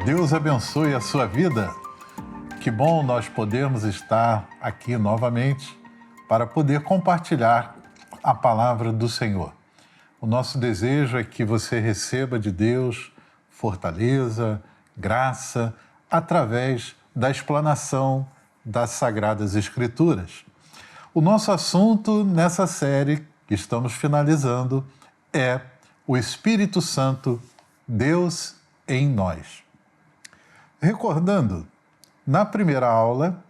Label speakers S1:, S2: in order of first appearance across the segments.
S1: Deus abençoe a sua vida. Que bom nós podermos estar aqui novamente para poder compartilhar a palavra do Senhor. O nosso desejo é que você receba de Deus fortaleza, graça, através da explanação das Sagradas Escrituras. O nosso assunto nessa série que estamos finalizando é o Espírito Santo, Deus em nós. Recordando, na primeira aula,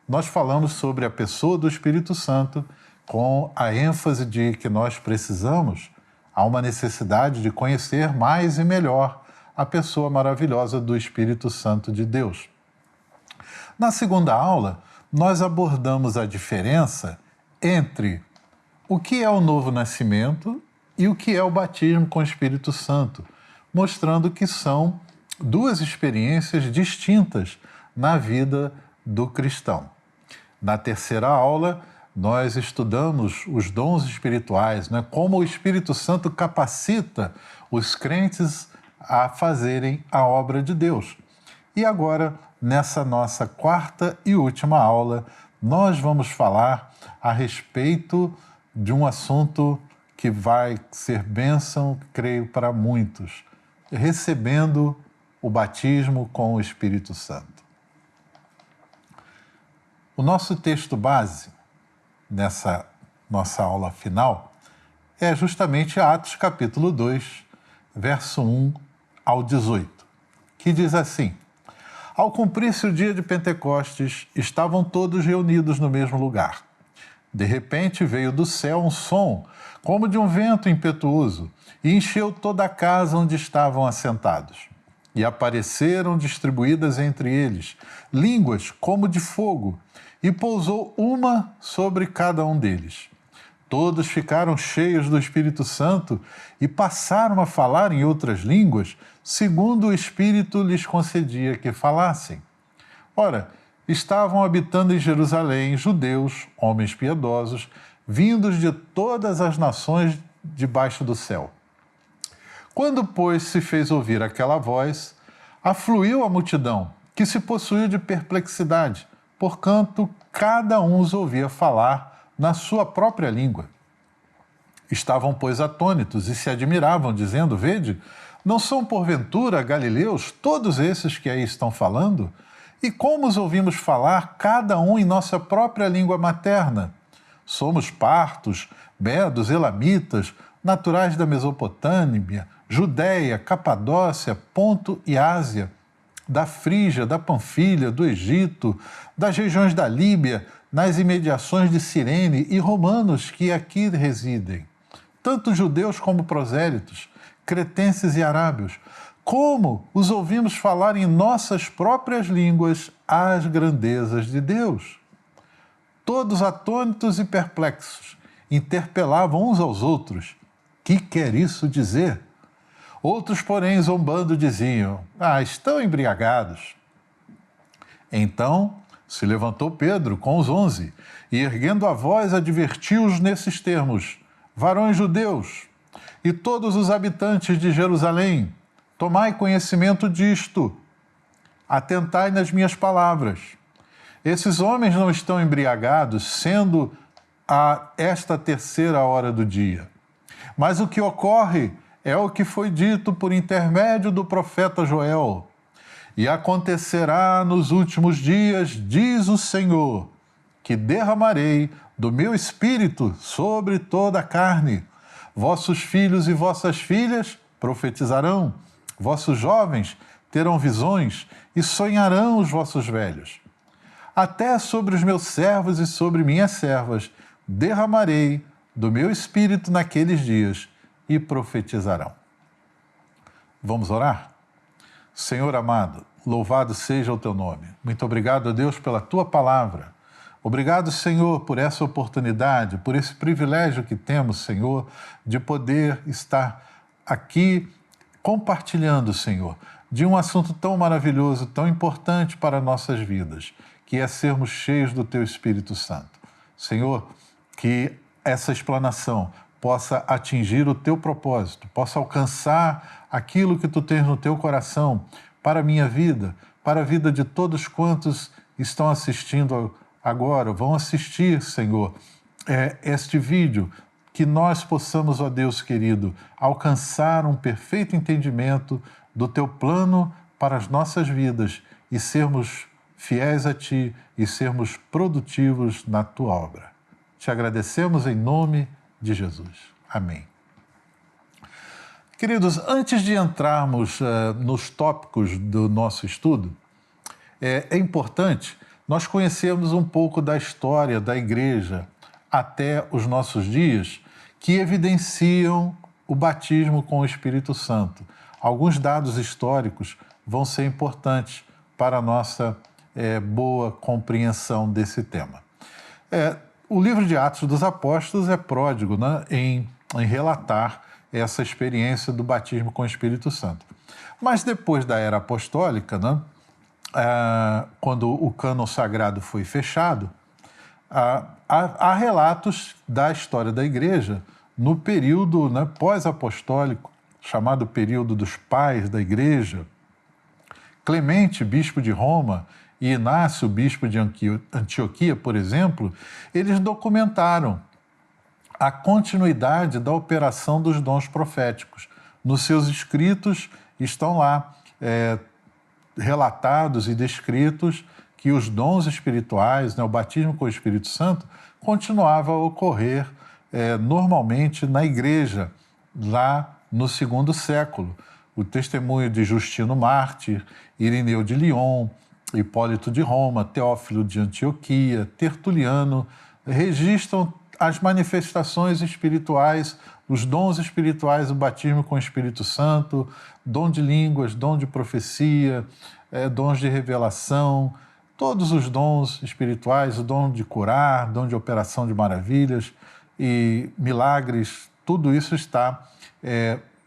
S1: nós falamos sobre a pessoa do Espírito Santo com a ênfase de que nós precisamos, há uma necessidade de conhecer mais e melhor a pessoa maravilhosa do Espírito Santo de Deus. Na segunda aula, nós abordamos a diferença entre o que é o novo nascimento e o que é o batismo com o Espírito Santo, mostrando que são duas experiências distintas na vida do cristão. Na terceira aula, nós estudamos os dons espirituais, como o Espírito Santo capacita os crentes a fazerem a obra de Deus. E agora, nessa nossa quarta e última aula, nós vamos falar a respeito de um assunto que vai ser bênção, creio, para muitos, recebendo o batismo com o Espírito Santo. O nosso texto base, nessa nossa aula final, é justamente Atos capítulo 2, verso 1 ao 18, que diz assim: Ao cumprir-se o dia de Pentecostes, estavam todos reunidos no mesmo lugar. De repente veio do céu um som, como de um vento impetuoso, e encheu toda a casa onde estavam assentados. E apareceram distribuídas entre eles línguas como de fogo, e pousou uma sobre cada um deles. Todos ficaram cheios do Espírito Santo e passaram a falar em outras línguas, segundo o Espírito lhes concedia que falassem. Ora, estavam habitando em Jerusalém judeus, homens piedosos, vindos de todas as nações debaixo do céu. Quando, pois, se fez ouvir aquela voz, afluiu a multidão, que se possuiu de perplexidade, porquanto cada um os ouvia falar na sua própria língua. Estavam, pois, atônitos e se admiravam, dizendo: Vede, não são porventura galileus todos esses que aí estão falando? E como os ouvimos falar, cada um em nossa própria língua materna? Somos partos, medos, elamitas, naturais da Mesopotâmia, Judéia, Capadócia, Ponto e Ásia, da Frígia, da Panfilha, do Egito, das regiões da Líbia, nas imediações de Cirene e romanos que aqui residem, tanto judeus como prosélitos, cretenses e arábios. Como os ouvimos falar em nossas próprias línguas as grandezas de Deus? Todos atônitos e perplexos, interpelavam uns aos outros: que quer isso dizer? Outros, porém, zombando, diziam: estão embriagados. Então se levantou Pedro com os 11 e, erguendo a voz, advertiu-os nesses termos: Varões judeus e todos os habitantes de Jerusalém, tomai conhecimento disto, atentai nas minhas palavras. Esses homens não estão embriagados, sendo a esta terceira hora do dia. Mas o que ocorre é o que foi dito por intermédio do profeta Joel. E acontecerá nos últimos dias, diz o Senhor, que derramarei do meu espírito sobre toda a carne. Vossos filhos e vossas filhas profetizarão, vossos jovens terão visões e sonharão os vossos velhos. Até sobre os meus servos e sobre minhas servas derramarei do meu espírito naqueles dias e profetizarão. Vamos orar? Senhor amado, louvado seja o teu nome. Muito obrigado, Deus, pela tua palavra. Obrigado, Senhor, por essa oportunidade, por esse privilégio que temos, Senhor, de poder estar aqui compartilhando, Senhor, de um assunto tão maravilhoso, tão importante para nossas vidas, que é sermos cheios do teu Espírito Santo. Senhor, que essa explanação possa atingir o teu propósito, possa alcançar aquilo que tu tens no teu coração, para a minha vida, para a vida de todos quantos estão assistindo agora, vão assistir, Senhor, este vídeo, que nós possamos, ó Deus querido, alcançar um perfeito entendimento do Teu plano para as nossas vidas e sermos fiéis a Ti e sermos produtivos na Tua obra. Te agradecemos em nome de Jesus. Amém. Queridos, antes de entrarmos nos tópicos do nosso estudo, é importante nós conhecermos um pouco da história da Igreja até os nossos dias, que evidenciam o batismo com o Espírito Santo. Alguns dados históricos vão ser importantes para a nossa boa compreensão desse tema. O livro de Atos dos Apóstolos é pródigo, né, em relatar essa experiência do batismo com o Espírito Santo. Mas depois da era apostólica, né, quando o cânon sagrado foi fechado, há relatos da história da Igreja no período, né, pós-apostólico, chamado período dos pais da Igreja. Clemente, bispo de Roma, e Inácio, bispo de Antioquia, por exemplo, eles documentaram a continuidade da operação dos dons proféticos. Nos seus escritos estão lá relatados e descritos que os dons espirituais, né, o batismo com o Espírito Santo, continuava a ocorrer normalmente na Igreja, lá no II século. O testemunho de Justino Mártir, Irineu de Lyon, Hipólito de Roma, Teófilo de Antioquia, Tertuliano, registram as manifestações espirituais, os dons espirituais, o batismo com o Espírito Santo, dom de línguas, dom de profecia, dons de revelação, todos os dons espirituais, o dom de curar, dom de operação de maravilhas e milagres, tudo isso está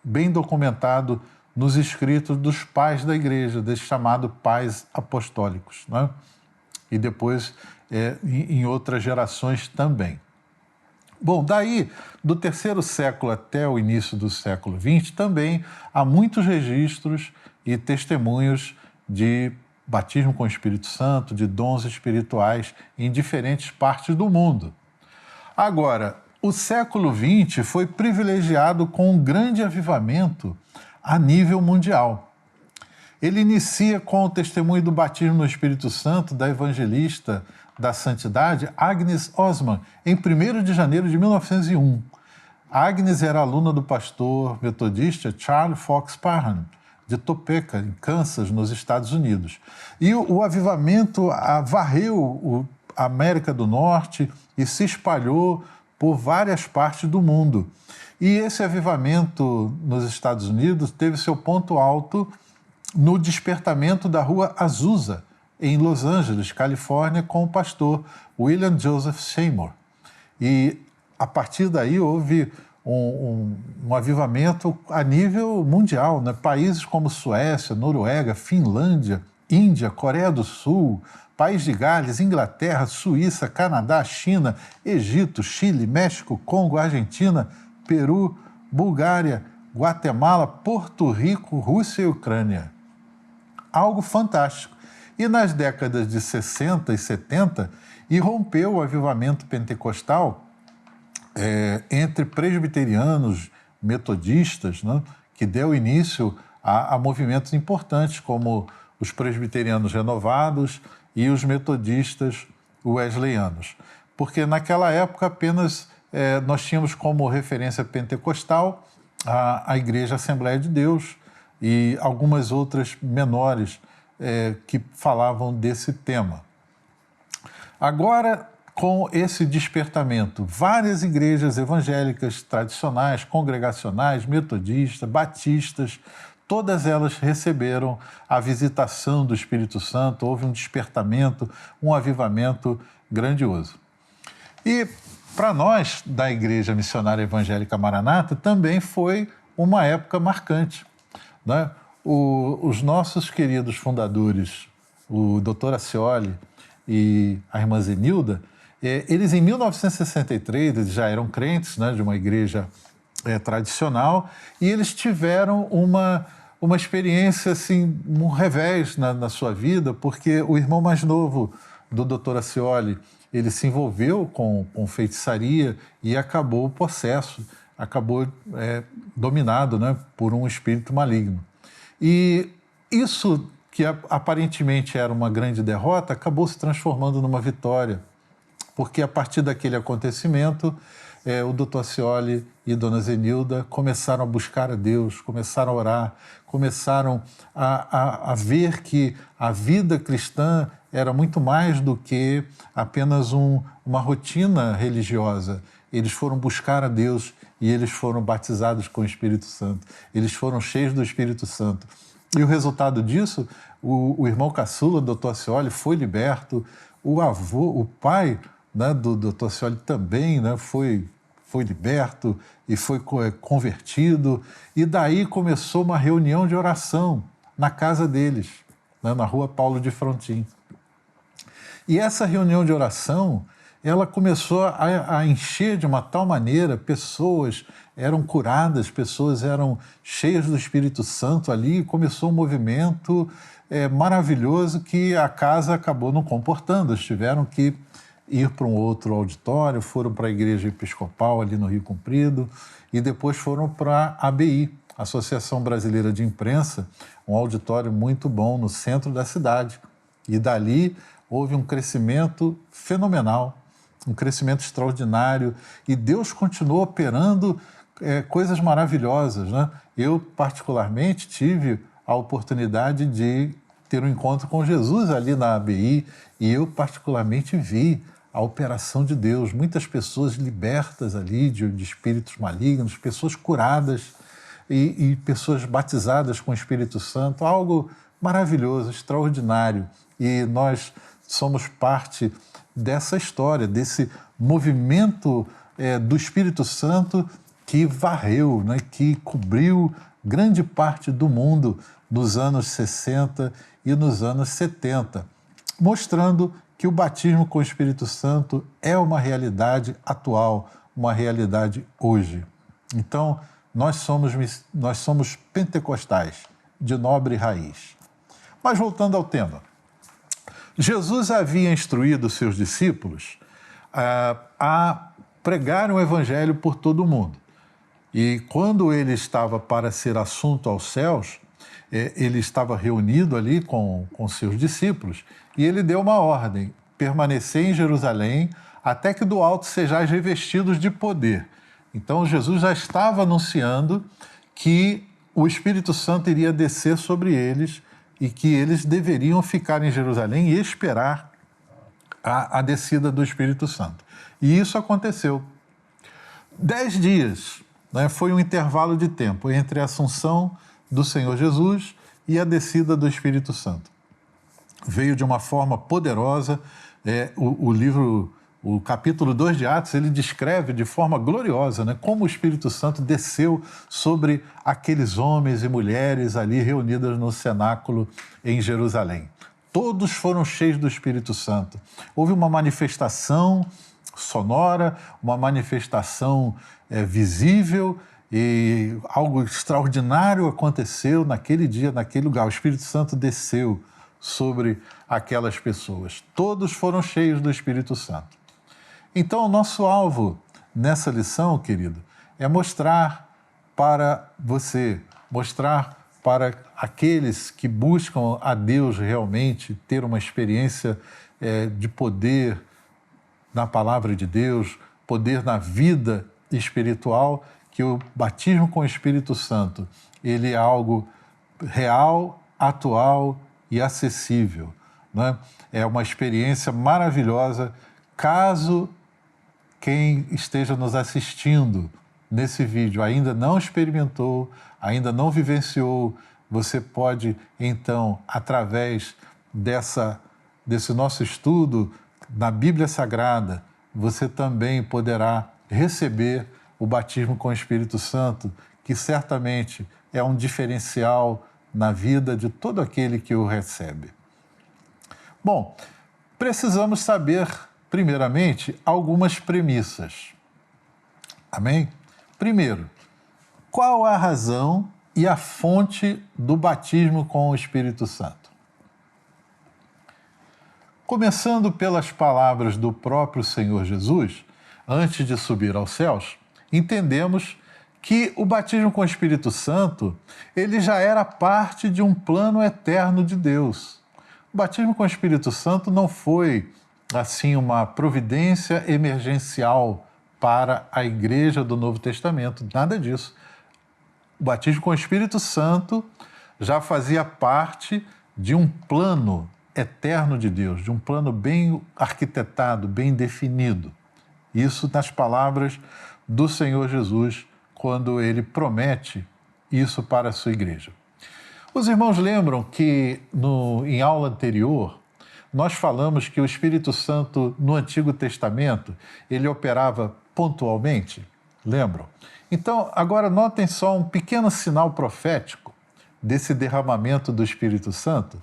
S1: bem documentado nos escritos dos pais da Igreja, desse chamado pais apostólicos, né? E depois em outras gerações também. Bom, daí, do terceiro século até o início do século XX, também há muitos registros e testemunhos de batismo com o Espírito Santo, de dons espirituais em diferentes partes do mundo. Agora, o século XX foi privilegiado com um grande avivamento a nível mundial. Ele inicia com o testemunho do batismo no Espírito Santo da evangelista da santidade Agnes Osman, em 1º de janeiro de 1901. Agnes era aluna do pastor metodista Charles Fox Parham, de Topeka, em Kansas, nos Estados Unidos. E o avivamento varreu a América do Norte e se espalhou por várias partes do mundo. E esse avivamento nos Estados Unidos teve seu ponto alto no despertamento da Rua Azusa, em Los Angeles, Califórnia, com o pastor William Joseph Seymour. E, a partir daí, houve um avivamento a nível mundial, né? Países como Suécia, Noruega, Finlândia, Índia, Coreia do Sul, País de Gales, Inglaterra, Suíça, Canadá, China, Egito, Chile, México, Congo, Argentina, Peru, Bulgária, Guatemala, Porto Rico, Rússia e Ucrânia. Algo fantástico. E nas décadas de 60 e 70, irrompeu o avivamento pentecostal entre presbiterianos, metodistas, né, que deu início a movimentos importantes, como os presbiterianos renovados e os metodistas wesleyanos. Porque naquela época apenas nós tínhamos como referência pentecostal a Igreja Assembleia de Deus e algumas outras menores que falavam desse tema. Agora, com esse despertamento, várias igrejas evangélicas tradicionais, congregacionais, metodistas, batistas, todas elas receberam a visitação do Espírito Santo, houve um despertamento, um avivamento grandioso. E para nós, da Igreja Missionária Evangélica Maranata, também foi uma época marcante, né? Os nossos queridos fundadores, o Dr. Acioli e a irmã Zenilda, eles em 1963, eles já eram crentes, né, de uma igreja tradicional, e eles tiveram uma experiência, assim, um revés na sua vida, porque o irmão mais novo do Dr. Acioli, ele se envolveu com feitiçaria e acabou possesso, acabou dominado, né, por um espírito maligno. E isso, que aparentemente era uma grande derrota, acabou se transformando numa vitória, porque a partir daquele acontecimento, o Dr. Acioli e Dona Zenilda começaram a buscar a Deus, começaram a orar, começaram a ver que a vida cristã era muito mais do que apenas uma rotina religiosa. Eles foram buscar a Deus e eles foram batizados com o Espírito Santo. Eles foram cheios do Espírito Santo. E o resultado disso, o irmão caçula, o Dr. Acioli, foi liberto, o avô, o pai, né, do Dr. Acioli também, né, foi liberto e foi convertido. E daí começou uma reunião de oração na casa deles, né, na rua Paulo de Frontin. E essa reunião de oração, ela começou a encher de uma tal maneira, pessoas eram curadas, pessoas eram cheias do Espírito Santo ali, e começou um movimento maravilhoso que a casa acabou não comportando. Eles tiveram que ir para um outro auditório, foram para a Igreja Episcopal ali no Rio Comprido e depois foram para a ABI, Associação Brasileira de Imprensa, um auditório muito bom no centro da cidade. E dali houve um crescimento fenomenal, um crescimento extraordinário, e Deus continuou operando coisas maravilhosas, né? Eu, particularmente, tive a oportunidade de ter um encontro com Jesus ali na ABI, e eu, particularmente, vi a operação de Deus, muitas pessoas libertas ali de espíritos malignos, pessoas curadas e pessoas batizadas com o Espírito Santo, algo maravilhoso, extraordinário. E nós somos parte dessa história, desse movimento do Espírito Santo que varreu, né, que cobriu grande parte do mundo nos anos 60 e nos anos 70, mostrando que o batismo com o Espírito Santo é uma realidade atual, uma realidade hoje. Então, nós somos pentecostais, de nobre raiz. Mas voltando ao tema, Jesus havia instruído seus discípulos a pregar o Evangelho por todo o mundo. E quando ele estava para ser assunto aos céus, ele estava reunido ali com seus discípulos e ele deu uma ordem: permanecer em Jerusalém até que do alto sejais revestidos de poder. Então Jesus já estava anunciando que o Espírito Santo iria descer sobre eles e que eles deveriam ficar em Jerusalém e esperar a descida do Espírito Santo. E isso aconteceu. 10 dias, né, foi um intervalo de tempo entre a assunção do Senhor Jesus e a descida do Espírito Santo. Veio de uma forma poderosa. O capítulo 2 de Atos, ele descreve de forma gloriosa, né, como o Espírito Santo desceu sobre aqueles homens e mulheres ali reunidos no cenáculo em Jerusalém. Todos foram cheios do Espírito Santo. Houve uma manifestação sonora, uma manifestação visível, e algo extraordinário aconteceu naquele dia, naquele lugar. O Espírito Santo desceu sobre aquelas pessoas. Todos foram cheios do Espírito Santo. Então, o nosso alvo nessa lição, querido, é mostrar para você, mostrar para aqueles que buscam a Deus realmente, ter uma experiência de poder na palavra de Deus, poder na vida espiritual, que o batismo com o Espírito Santo, ele é algo real, atual e acessível, né? É uma experiência maravilhosa. Caso quem esteja nos assistindo nesse vídeo ainda não experimentou, ainda não vivenciou, você pode, então, através desse nosso estudo na Bíblia Sagrada, você também poderá receber o batismo com o Espírito Santo, que certamente é um diferencial na vida de todo aquele que o recebe. Bom, precisamos saber, primeiramente, algumas premissas. Amém? Primeiro, qual a razão e a fonte do batismo com o Espírito Santo. Começando pelas palavras do próprio Senhor Jesus, antes de subir aos céus, entendemos que o batismo com o Espírito Santo, ele já era parte de um plano eterno de Deus. O batismo com o Espírito Santo não foi, assim, uma providência emergencial para a Igreja do Novo Testamento, nada disso. O batismo com o Espírito Santo já fazia parte de um plano eterno de Deus, de um plano bem arquitetado, bem definido. Isso nas palavras do Senhor Jesus, quando ele promete isso para a sua igreja. Os irmãos lembram que em aula anterior nós falamos que o Espírito Santo no Antigo Testamento ele operava pontualmente? Lembram? Então, agora notem só um pequeno sinal profético desse derramamento do Espírito Santo.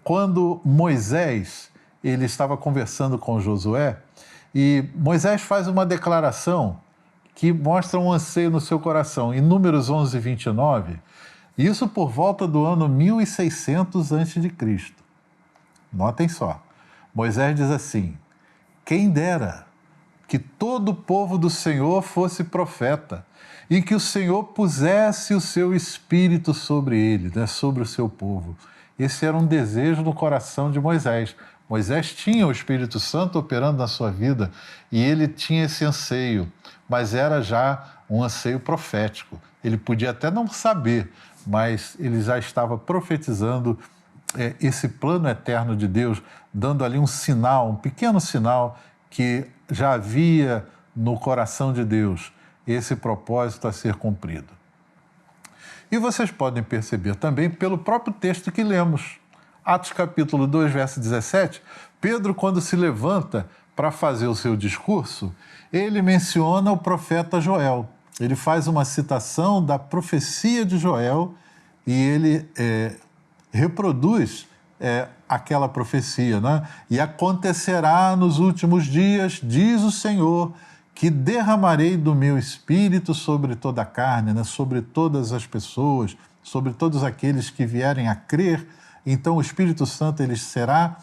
S1: Quando Moisés ele estava conversando com Josué, e Moisés faz uma declaração que mostra um anseio no seu coração. Em Números 11, 29, isso por volta do ano 1600 a.C. Notem só. Moisés diz assim: quem dera que todo o povo do Senhor fosse profeta e que o Senhor pusesse o seu espírito sobre ele, né, sobre o seu povo. Esse era um desejo no coração de Moisés. Moisés tinha o Espírito Santo operando na sua vida e ele tinha esse anseio, mas era já um anseio profético. Ele podia até não saber, mas ele já estava profetizando esse plano eterno de Deus, dando ali um sinal, um pequeno sinal que já havia no coração de Deus esse propósito a ser cumprido. E vocês podem perceber também pelo próprio texto que lemos. Atos capítulo 2, verso 17, Pedro, quando se levanta para fazer o seu discurso, ele menciona o profeta Joel. Ele faz uma citação da profecia de Joel e ele reproduz aquela profecia, né? E acontecerá nos últimos dias, diz o Senhor, que derramarei do meu espírito sobre toda a carne, né? Sobre todas as pessoas, sobre todos aqueles que vierem a crer. Então o Espírito Santo ele será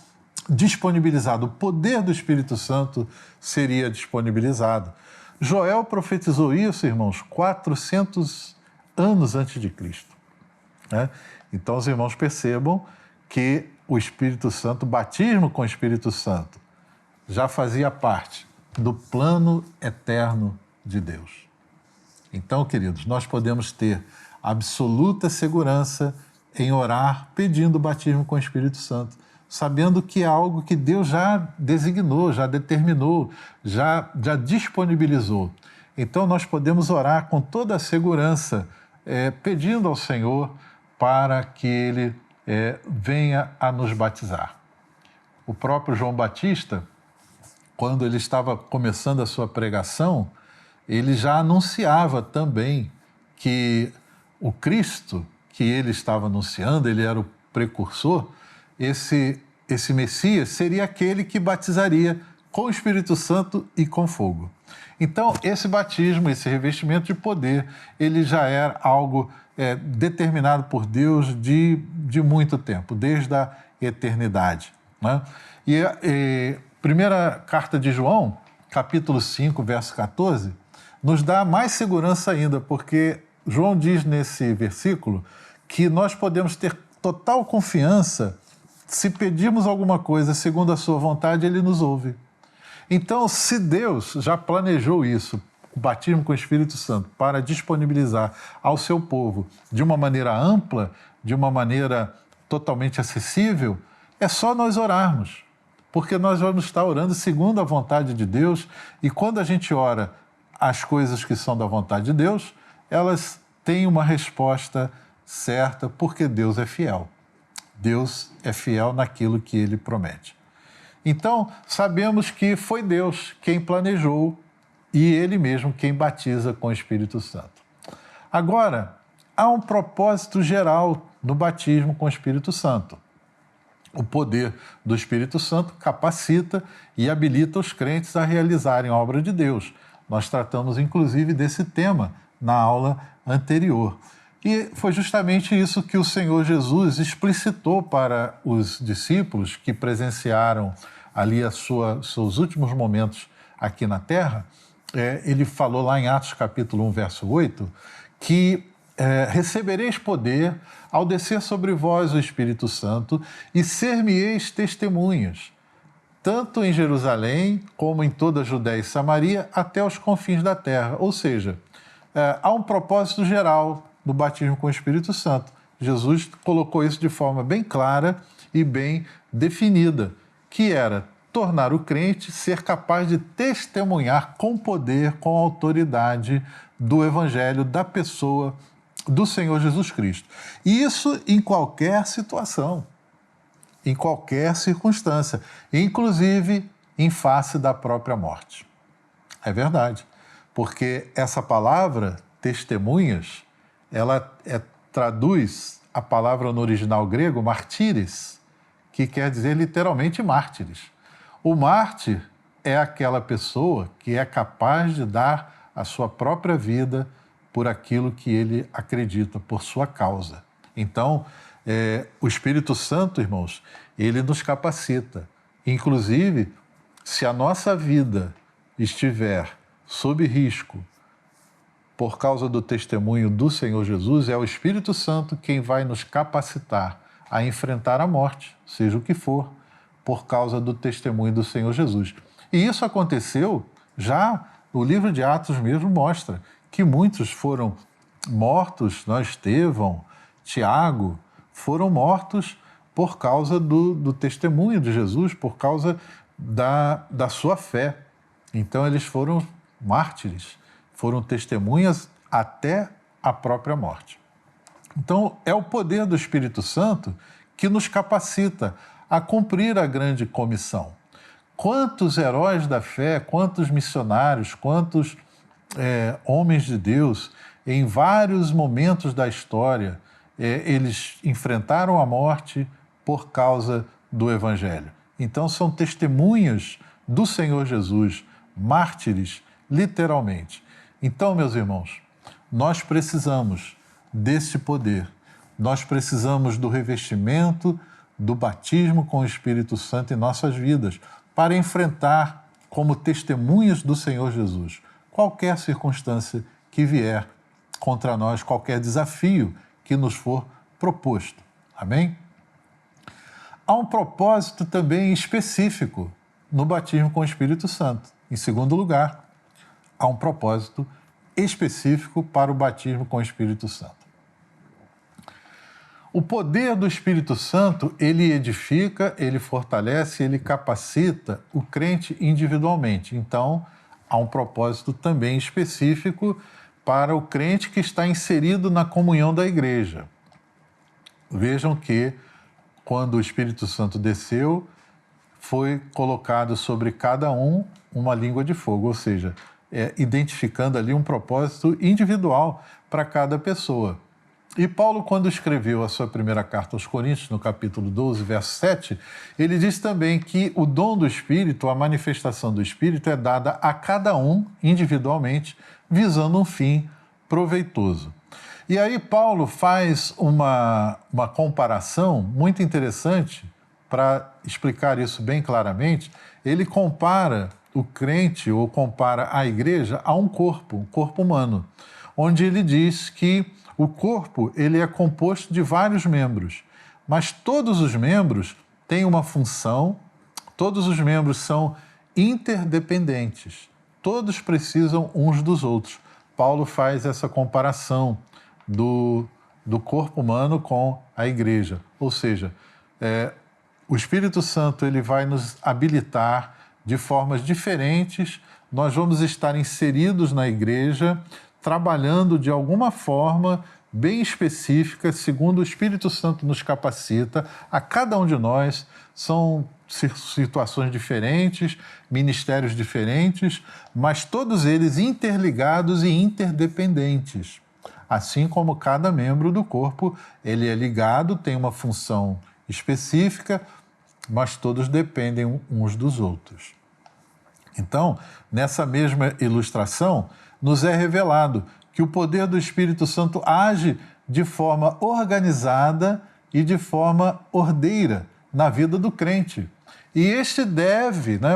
S1: disponibilizado, o poder do Espírito Santo seria disponibilizado. Joel profetizou isso, irmãos, 400 anos antes de Cristo. Né? Então os irmãos percebam que o Espírito Santo, o batismo com o Espírito Santo, já fazia parte do plano eterno de Deus. Então, queridos, nós podemos ter absoluta segurança em orar pedindo o batismo com o Espírito Santo, sabendo que é algo que Deus já designou, já determinou, já disponibilizou. Então, nós podemos orar com toda a segurança, pedindo ao Senhor para que Ele venha a nos batizar. O próprio João Batista, quando ele estava começando a sua pregação, ele já anunciava também que o Cristo que ele estava anunciando, ele era o precursor, esse Messias seria aquele que batizaria com o Espírito Santo e com fogo. Então, esse batismo, esse revestimento de poder, ele já era algo determinado por Deus de muito tempo, desde a eternidade. Né? E primeira carta de João, capítulo 5, verso 14, nos dá mais segurança ainda, porque João diz nesse versículo que nós podemos ter total confiança se pedirmos alguma coisa segundo a sua vontade, ele nos ouve. Então, se Deus já planejou isso, o batismo com o Espírito Santo, para disponibilizar ao seu povo de uma maneira ampla, de uma maneira totalmente acessível, é só nós orarmos, porque nós vamos estar orando segundo a vontade de Deus, e quando a gente ora as coisas que são da vontade de Deus, elas têm uma resposta certa, porque Deus é fiel. Deus é fiel naquilo que Ele promete. Então, sabemos que foi Deus quem planejou e Ele mesmo quem batiza com o Espírito Santo. Agora, há um propósito geral no batismo com o Espírito Santo. O poder do Espírito Santo capacita e habilita os crentes a realizarem a obra de Deus. Nós tratamos, inclusive, desse tema na aula anterior. E foi justamente isso que o Senhor Jesus explicitou para os discípulos que presenciaram ali seus últimos momentos aqui na Terra. Ele falou lá em Atos capítulo 1, verso 8, que recebereis poder ao descer sobre vós o Espírito Santo e ser-me-eis testemunhas, tanto em Jerusalém como em toda a Judéia e Samaria, até os confins da terra. Ou seja, há um propósito geral do batismo com o Espírito Santo. Jesus colocou isso de forma bem clara e bem definida, que era tornar o crente ser capaz de testemunhar com poder, com autoridade do Evangelho, da pessoa do Senhor Jesus Cristo. E isso em qualquer situação, em qualquer circunstância, inclusive em face da própria morte. É verdade, porque essa palavra, testemunhas, ela traduz a palavra no original grego, martíres, que quer dizer literalmente mártires. O mártir é aquela pessoa que é capaz de dar a sua própria vida por aquilo que ele acredita, por sua causa. Então, o Espírito Santo, irmãos, ele nos capacita. Inclusive, se a nossa vida estiver sob risco por causa do testemunho do Senhor Jesus, é o Espírito Santo quem vai nos capacitar a enfrentar a morte, seja o que for, por causa do testemunho do Senhor Jesus. E isso aconteceu já no livro de Atos mesmo, mostra que muitos foram mortos, Estevão, Tiago, foram mortos por causa do testemunho de Jesus, por causa da sua fé. Então eles foram mártires, foram testemunhas até a própria morte. Então, é o poder do Espírito Santo que nos capacita a cumprir a grande comissão. Quantos heróis da fé, quantos missionários, quantos homens de Deus, em vários momentos da história, eles enfrentaram a morte por causa do Evangelho. Então, são testemunhas do Senhor Jesus, mártires, literalmente. Então, meus irmãos, nós precisamos desse poder. Nós precisamos do revestimento, do batismo com o Espírito Santo em nossas vidas, para enfrentar como testemunhas do Senhor Jesus qualquer circunstância que vier contra nós, qualquer desafio que nos for proposto. Amém? Há um propósito também específico no batismo com o Espírito Santo. Em segundo lugar, há um propósito específico para o batismo com o Espírito Santo. O poder do Espírito Santo, ele edifica, ele fortalece, ele capacita o crente individualmente. Então, há um propósito também específico para o crente que está inserido na comunhão da igreja. Vejam que, quando o Espírito Santo desceu, foi colocado sobre cada um uma língua de fogo, ou seja, identificando ali um propósito individual para cada pessoa. E Paulo, quando escreveu a sua primeira carta aos Coríntios, no capítulo 12, verso 7, ele diz também que o dom do Espírito, a manifestação do Espírito, é dada a cada um individualmente, visando um fim proveitoso. E aí Paulo faz uma comparação muito interessante para explicar isso bem claramente. Ele compara o crente, ou compara a igreja, a um corpo humano, onde ele diz que o corpo ele é composto de vários membros, mas todos os membros têm uma função, todos os membros são interdependentes, todos precisam uns dos outros. Paulo faz essa comparação do corpo humano com a igreja, ou seja, o Espírito Santo ele vai nos habilitar de formas diferentes, nós vamos estar inseridos na igreja, trabalhando de alguma forma bem específica, segundo o Espírito Santo nos capacita. A cada um de nós são situações diferentes, ministérios diferentes, mas todos eles interligados e interdependentes. Assim como cada membro do corpo, ele é ligado, tem uma função específica, mas todos dependem uns dos outros. Então, nessa mesma ilustração, nos é revelado que o poder do Espírito Santo age de forma organizada e de forma ordeira na vida do crente. E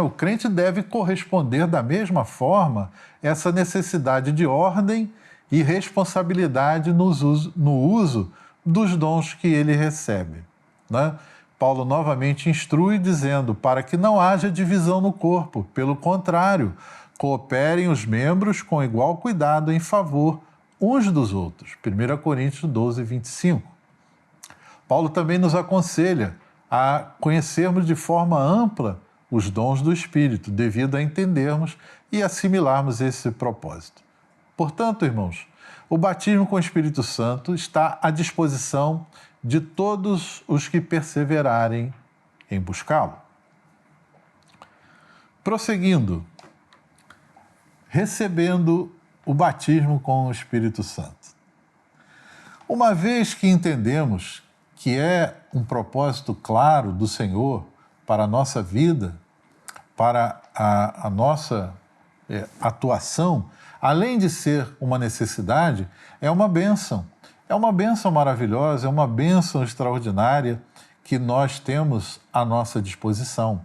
S1: o crente deve corresponder da mesma forma essa necessidade de ordem e responsabilidade no uso dos dons que ele recebe. Né? Paulo novamente instrui dizendo, para que não haja divisão no corpo, pelo contrário, cooperem os membros com igual cuidado em favor uns dos outros. 1 Coríntios 12, 25. Paulo também nos aconselha a conhecermos de forma ampla os dons do Espírito, devido a entendermos e assimilarmos esse propósito. Portanto, irmãos, o batismo com o Espírito Santo está à disposição de todos os que perseverarem em buscá-lo. Prosseguindo, recebendo o batismo com o Espírito Santo. Uma vez que entendemos que é um propósito claro do Senhor para a nossa vida, para a nossa atuação, além de ser uma necessidade, é uma bênção. É uma bênção maravilhosa, é uma bênção extraordinária que nós temos à nossa disposição.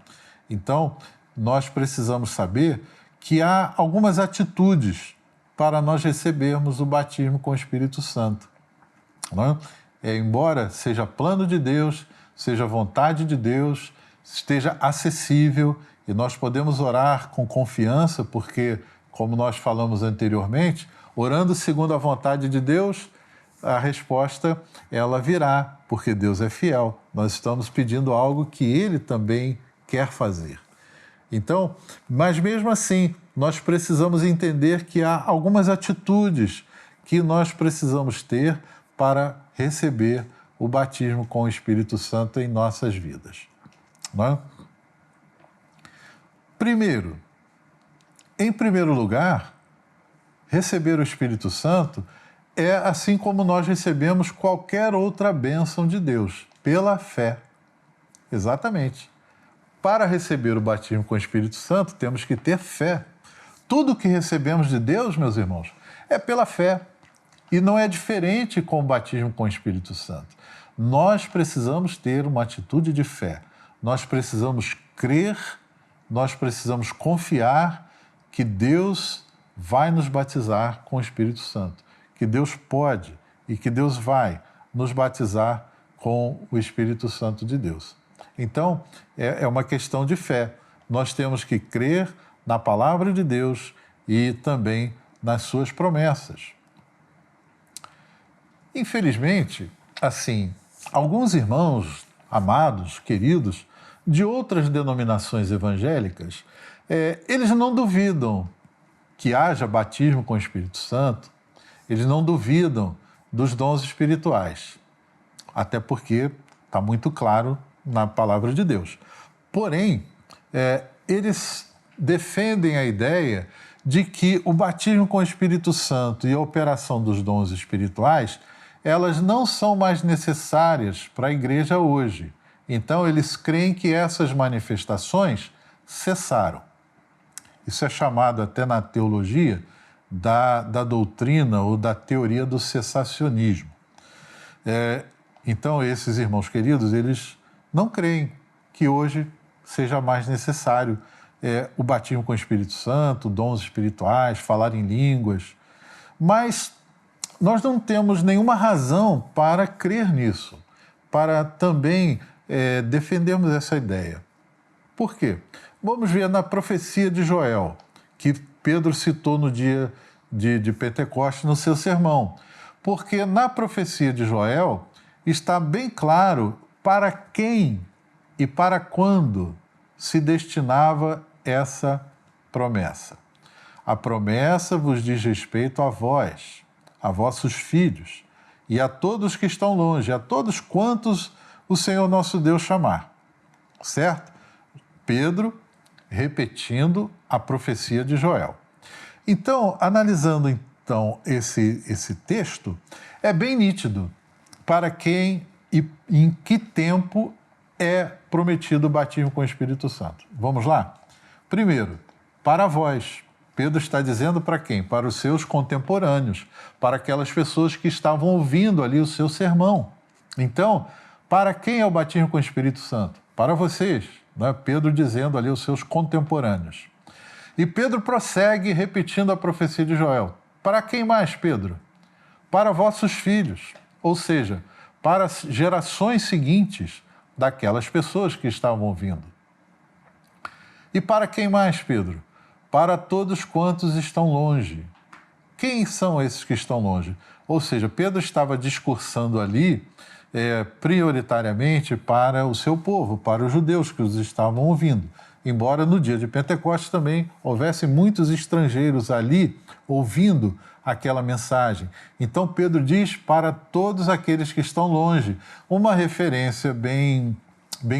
S1: Então, nós precisamos saber que há algumas atitudes para nós recebermos o batismo com o Espírito Santo. Não é? Embora seja plano de Deus, seja vontade de Deus, esteja acessível e nós podemos orar com confiança, porque, como nós falamos anteriormente, orando segundo a vontade de Deus, a resposta ela virá, porque Deus é fiel. Nós estamos pedindo algo que Ele também quer fazer. Então, mas mesmo assim, nós precisamos entender que há algumas atitudes que nós precisamos ter para receber o batismo com o Espírito Santo em nossas vidas. Não é? Primeiro, em primeiro lugar, receber o Espírito Santo é assim como nós recebemos qualquer outra bênção de Deus, pela fé. Exatamente. Para receber o batismo com o Espírito Santo, temos que ter fé. Tudo que recebemos de Deus, meus irmãos, é pela fé. E não é diferente com o batismo com o Espírito Santo. Nós precisamos ter uma atitude de fé. Nós precisamos crer, nós precisamos confiar que Deus vai nos batizar com o Espírito Santo, que Deus pode e que Deus vai nos batizar com o Espírito Santo de Deus. Então, é uma questão de fé. Nós temos que crer na palavra de Deus e também nas suas promessas. Infelizmente, assim, alguns irmãos amados, queridos, de outras denominações evangélicas, eles não duvidam que haja batismo com o Espírito Santo, eles não duvidam dos dons espirituais, até porque está muito claro na palavra de Deus. Porém, eles defendem a ideia de que o batismo com o Espírito Santo e a operação dos dons espirituais, elas não são mais necessárias para a igreja hoje. Então, eles creem que essas manifestações cessaram. Isso é chamado até na teologia da doutrina ou da teoria do cessacionismo. Então, esses irmãos queridos, eles não creem que hoje seja mais necessário o batismo com o Espírito Santo, dons espirituais, falar em línguas. Mas nós não temos nenhuma razão para crer nisso, para também defendermos essa ideia. Por quê? Vamos ver na profecia de Joel, que Pedro citou no dia de Pentecostes no seu sermão. Porque na profecia de Joel está bem claro para quem e para quando se destinava essa promessa. A promessa vos diz respeito a vós, a vossos filhos e a todos que estão longe, a todos quantos o Senhor nosso Deus chamar. Certo? Pedro repetindo a profecia de Joel. Então, analisando esse texto, é bem nítido para quem e em que tempo é prometido o batismo com o Espírito Santo. Vamos lá? Primeiro, para vós. Pedro está dizendo para quem? Para os seus contemporâneos, para aquelas pessoas que estavam ouvindo ali o seu sermão. Então, para quem é o batismo com o Espírito Santo? Para vocês, né? Pedro dizendo ali aos seus contemporâneos. E Pedro prossegue repetindo a profecia de Joel. Para quem mais, Pedro? Para vossos filhos, ou seja, para as gerações seguintes daquelas pessoas que estavam ouvindo. E para quem mais, Pedro? Para todos quantos estão longe. Quem são esses que estão longe? Ou seja, Pedro estava discursando ali prioritariamente para o seu povo, para os judeus que os estavam ouvindo. Embora no dia de Pentecostes também houvesse muitos estrangeiros ali ouvindo aquela mensagem. Então Pedro diz para todos aqueles que estão longe, uma referência bem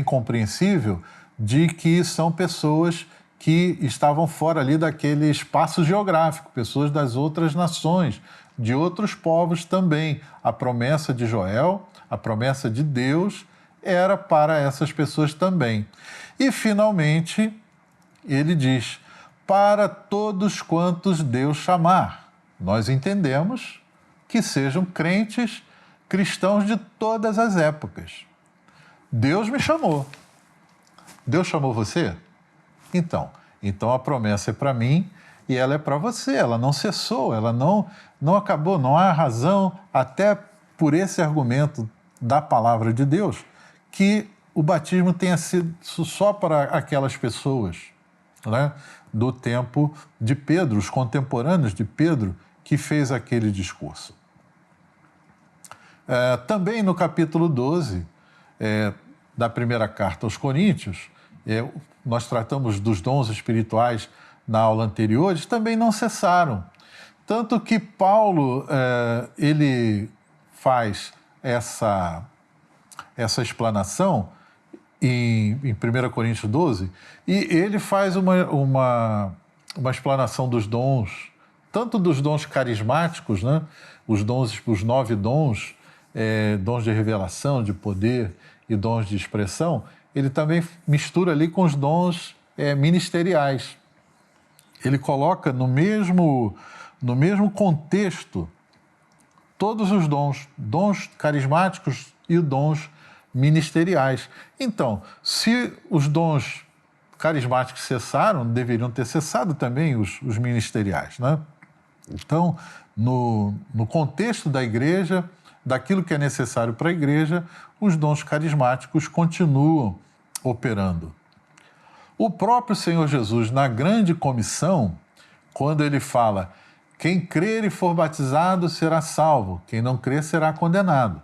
S1: compreensível de que são pessoas que estavam fora ali daquele espaço geográfico, pessoas das outras nações, de outros povos também. A promessa de Joel, a promessa de Deus, era para essas pessoas também. E, finalmente, ele diz, para todos quantos Deus chamar. Nós entendemos que sejam crentes, cristãos de todas as épocas. Deus me chamou. Deus chamou você? Então a promessa é para mim e ela é para você. Ela não cessou, ela não acabou. Não há razão, até por esse argumento da palavra de Deus, que o batismo tenha sido só para aquelas pessoas, né, do tempo de Pedro, os contemporâneos de Pedro, que fez aquele discurso. Também no capítulo 12 da primeira carta aos Coríntios, nós tratamos dos dons espirituais na aula anterior, eles também não cessaram. Tanto que Paulo ele faz essa explanação em 1 Coríntios 12, e ele faz uma explanação dos dons, tanto dos dons carismáticos, né? Os 9 dons, dons de revelação, de poder e dons de expressão, ele também mistura ali com os dons ministeriais. Ele coloca no mesmo contexto todos os dons carismáticos e dons ministeriais. Então, se os dons carismáticos cessaram, deveriam ter cessado também os ministeriais, né? Então, no contexto da igreja, daquilo que é necessário para a igreja, os dons carismáticos continuam operando. O próprio Senhor Jesus, na grande comissão, quando ele fala, quem crer e for batizado será salvo, quem não crer será condenado.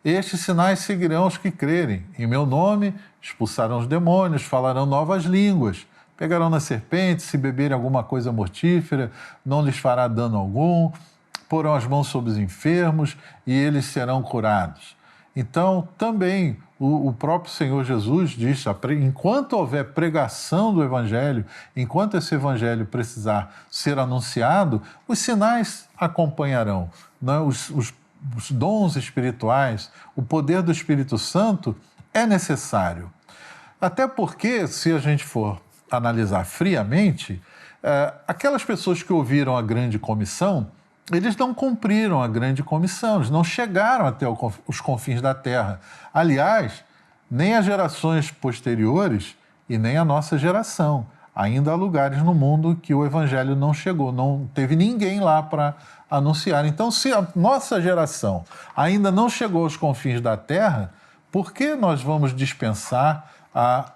S1: Estes sinais seguirão os que crerem. Em meu nome expulsarão os demônios, falarão novas línguas, pegarão nas serpentes, se beberem alguma coisa mortífera, não lhes fará dano algum, porão as mãos sobre os enfermos e eles serão curados. Então, também o próprio Senhor Jesus diz, enquanto houver pregação do Evangelho, enquanto esse Evangelho precisar ser anunciado, os sinais acompanharão, né? Os dons espirituais, o poder do Espírito Santo é necessário. Até porque, se a gente for analisar friamente, aquelas pessoas que ouviram a grande comissão, eles não cumpriram a grande comissão, eles não chegaram até os confins da terra. Aliás, nem as gerações posteriores e nem a nossa geração. Ainda há lugares no mundo que o evangelho não chegou, não teve ninguém lá para anunciar. Então, se a nossa geração ainda não chegou aos confins da terra, por que nós vamos dispensar a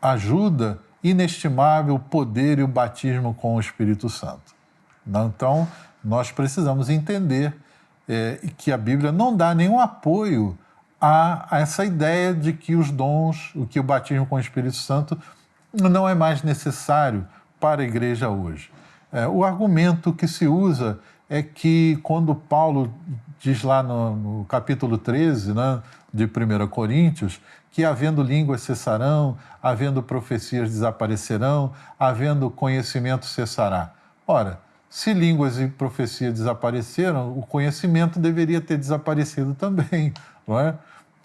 S1: ajuda inestimável, o poder e o batismo com o Espírito Santo? Então, nós precisamos entender que a Bíblia não dá nenhum apoio a essa ideia de que os dons, que o batismo com o Espírito Santo não é mais necessário para a igreja hoje. O argumento que se usa é que quando Paulo diz lá no capítulo 13, né, de 1 Coríntios, que havendo línguas cessarão, havendo profecias desaparecerão, havendo conhecimento cessará. Ora, se línguas e profecia desapareceram, o conhecimento deveria ter desaparecido também, não é?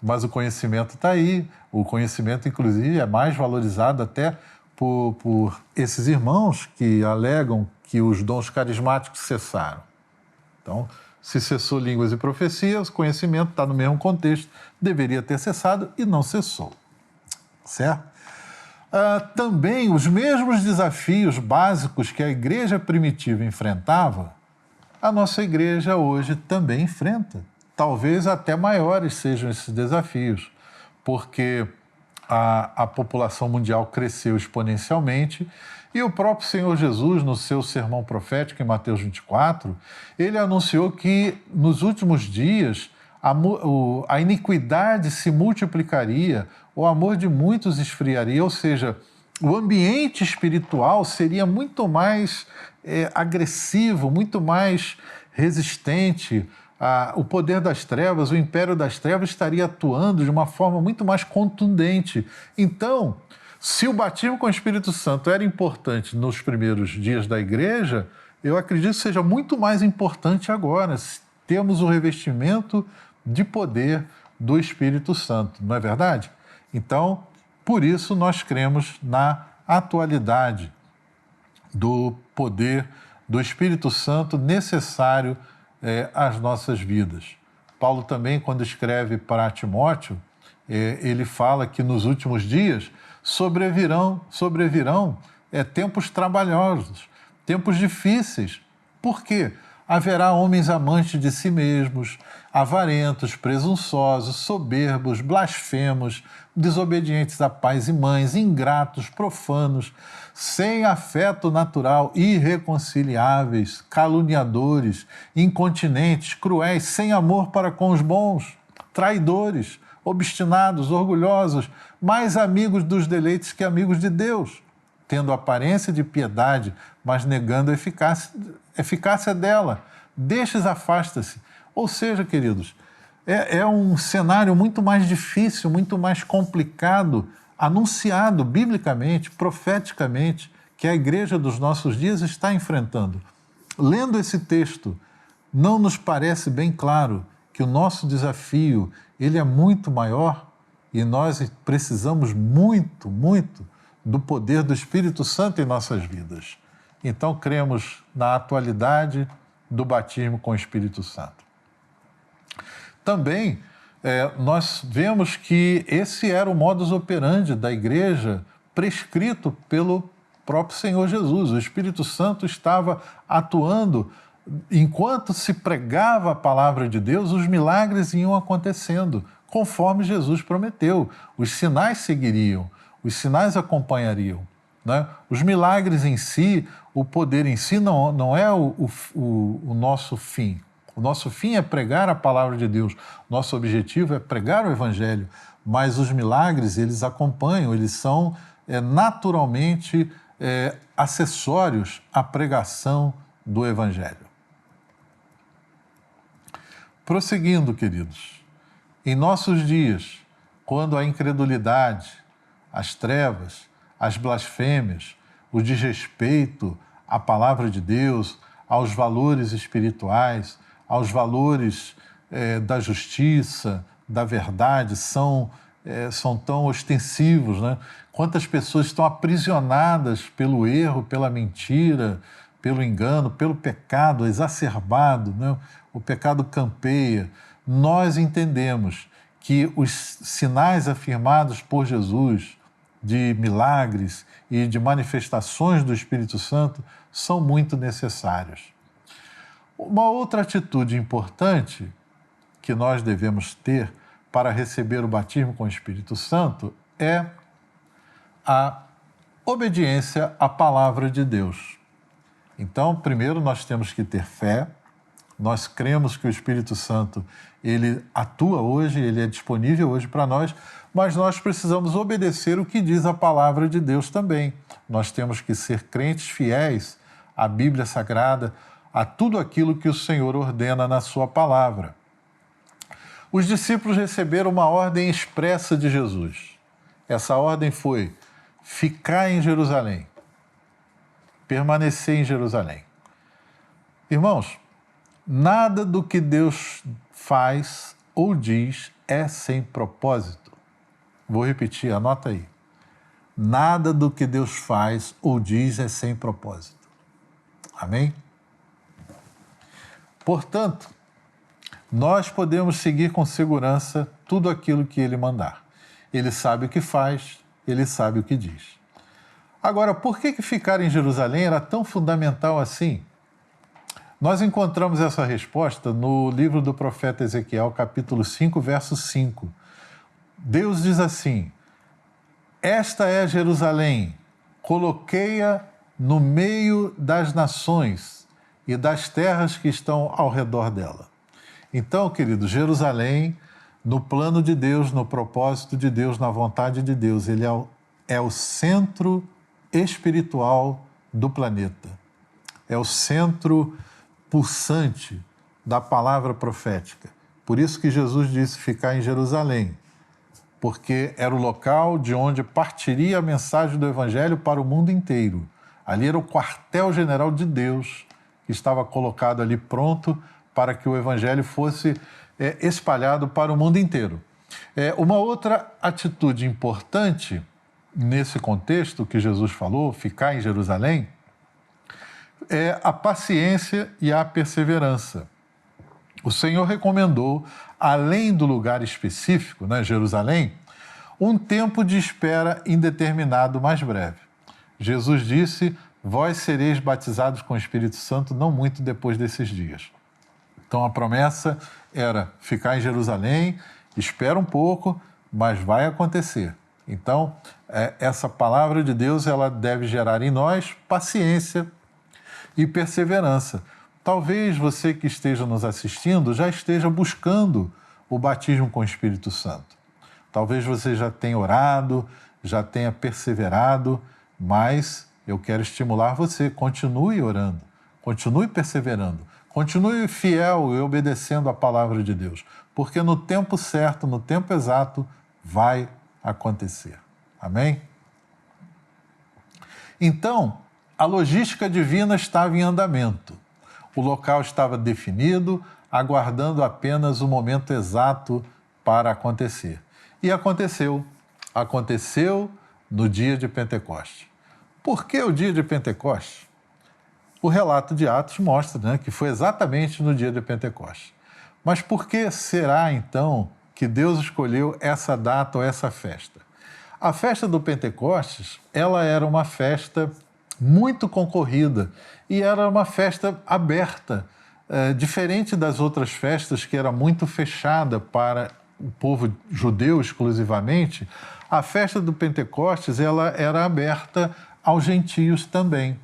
S1: Mas o conhecimento está aí, o conhecimento, inclusive, é mais valorizado até por esses irmãos que alegam que os dons carismáticos cessaram. Então, se cessou línguas e profecias, conhecimento está no mesmo contexto, deveria ter cessado e não cessou. Certo? Também os mesmos desafios básicos que a igreja primitiva enfrentava, a nossa igreja hoje também enfrenta. Talvez até maiores sejam esses desafios, porque a população mundial cresceu exponencialmente e o próprio Senhor Jesus, no seu sermão profético em Mateus 24, ele anunciou que nos últimos dias a iniquidade se multiplicaria, o amor de muitos esfriaria, ou seja, o ambiente espiritual seria muito mais agressivo, muito mais resistente. O poder das trevas, o império das trevas estaria atuando de uma forma muito mais contundente. Então, se o batismo com o Espírito Santo era importante nos primeiros dias da igreja, eu acredito que seja muito mais importante agora. Temos o revestimento de poder do Espírito Santo, não é verdade? Então, por isso nós cremos na atualidade do poder do Espírito Santo necessário às nossas vidas. Paulo também, quando escreve para Timóteo, ele fala que nos últimos dias sobrevirão tempos trabalhosos, tempos difíceis. Por quê? Haverá homens amantes de si mesmos, avarentos, presunçosos, soberbos, blasfemos, desobedientes a pais e mães, ingratos, profanos, sem afeto natural, irreconciliáveis, caluniadores, incontinentes, cruéis, sem amor para com os bons, traidores, obstinados, orgulhosos, mais amigos dos deleites que amigos de Deus, tendo aparência de piedade, mas negando a eficácia dela. Destes afasta-se. Ou seja, queridos, é um cenário muito mais difícil, muito mais complicado, anunciado biblicamente, profeticamente, que a igreja dos nossos dias está enfrentando. Lendo esse texto, não nos parece bem claro que o nosso desafio ele é muito maior e nós precisamos muito, muito do poder do Espírito Santo em nossas vidas. Então, cremos na atualidade do batismo com o Espírito Santo. Também, nós vemos que esse era o modus operandi da igreja prescrito pelo próprio Senhor Jesus. O Espírito Santo estava atuando. Enquanto se pregava a palavra de Deus, os milagres iam acontecendo, conforme Jesus prometeu. Os sinais seguiriam, os sinais acompanhariam. Né? Os milagres em si, o poder em si não é o nosso fim. O nosso fim é pregar a palavra de Deus. Nosso objetivo é pregar o Evangelho. Mas os milagres, eles acompanham, eles são naturalmente acessórios à pregação do Evangelho. Prosseguindo, queridos, em nossos dias, quando a incredulidade, as trevas, as blasfêmias, o desrespeito à palavra de Deus, aos valores espirituais, aos valores da justiça, da verdade, são tão ostensivos, né? Quantas pessoas estão aprisionadas pelo erro, pela mentira, pelo engano, pelo pecado exacerbado, né? O pecado campeia. Nós entendemos que os sinais afirmados por Jesus de milagres e de manifestações do Espírito Santo são muito necessários. Uma outra atitude importante que nós devemos ter para receber o batismo com o Espírito Santo é a obediência à palavra de Deus. Então, primeiro nós temos que ter fé. Nós cremos que o Espírito Santo ele atua hoje, ele é disponível hoje para nós, mas nós precisamos obedecer o que diz a palavra de Deus também. Nós temos que ser crentes fiéis à Bíblia Sagrada, a tudo aquilo que o Senhor ordena na sua palavra. Os discípulos receberam uma ordem expressa de Jesus. Essa ordem foi ficar em Jerusalém, permanecer em Jerusalém. Irmãos, nada do que Deus faz ou diz é sem propósito. Vou repetir, anota aí. Nada do que Deus faz ou diz é sem propósito. Amém? Portanto, nós podemos seguir com segurança tudo aquilo que Ele mandar. Ele sabe o que faz, Ele sabe o que diz. Agora, por que ficar em Jerusalém era tão fundamental assim? Nós encontramos essa resposta no livro do profeta Ezequiel, capítulo 5, verso 5. Deus diz assim: esta é Jerusalém, coloquei-a no meio das nações e das terras que estão ao redor dela. Então, querido, Jerusalém, no plano de Deus, no propósito de Deus, na vontade de Deus, ele é o centro espiritual do planeta. É o centro pulsante da palavra profética. Por isso que Jesus disse ficar em Jerusalém, porque era o local de onde partiria a mensagem do Evangelho para o mundo inteiro. Ali era o quartel-general de Deus, que estava colocado ali pronto para que o Evangelho fosse espalhado para o mundo inteiro. Uma outra atitude importante nesse contexto que Jesus falou, ficar em Jerusalém, é a paciência e a perseverança. O Senhor recomendou, além do lugar específico, né, Jerusalém, um tempo de espera indeterminado mais breve. Jesus disse: vós sereis batizados com o Espírito Santo não muito depois desses dias. Então a promessa era ficar em Jerusalém, espera um pouco, mas vai acontecer. Então, essa palavra de Deus ela deve gerar em nós paciência e perseverança. Talvez você que esteja nos assistindo já esteja buscando o batismo com o Espírito Santo. Talvez você já tenha orado, já tenha perseverado, mas eu quero estimular você, continue orando, continue perseverando, continue fiel e obedecendo a palavra de Deus, porque no tempo certo, no tempo exato, vai acontecer. Amém? Então, a logística divina estava em andamento. O local estava definido, aguardando apenas o momento exato para acontecer. E aconteceu. Aconteceu no dia de Pentecostes. Por que o dia de Pentecostes? O relato de Atos mostra, né, que foi exatamente no dia de Pentecostes. Mas por que será, então, que Deus escolheu essa data ou essa festa? A festa do Pentecostes, ela era uma festa muito concorrida e era uma festa aberta, diferente das outras festas que era muito fechada para o povo judeu exclusivamente. A festa do Pentecostes ela era aberta aos gentios também.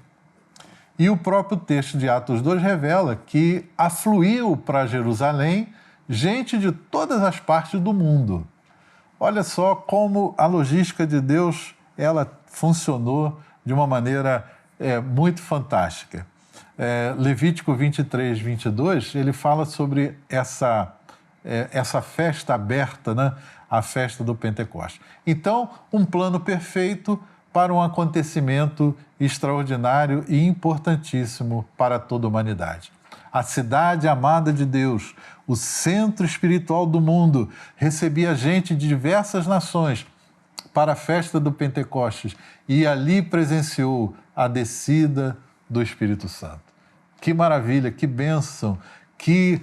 S1: E o próprio texto de Atos 2 revela que afluiu para Jerusalém gente de todas as partes do mundo. Olha só como a logística de Deus ela funcionou de uma maneira muito fantástica. Levítico 23, 22, ele fala sobre essa festa aberta, né? A festa do Pentecostes. Então, um plano perfeito para um acontecimento extraordinário e importantíssimo para toda a humanidade. A cidade amada de Deus, o centro espiritual do mundo, recebia gente de diversas nações para a festa do Pentecostes e ali presenciou a descida do Espírito Santo. Que maravilha, que bênção, que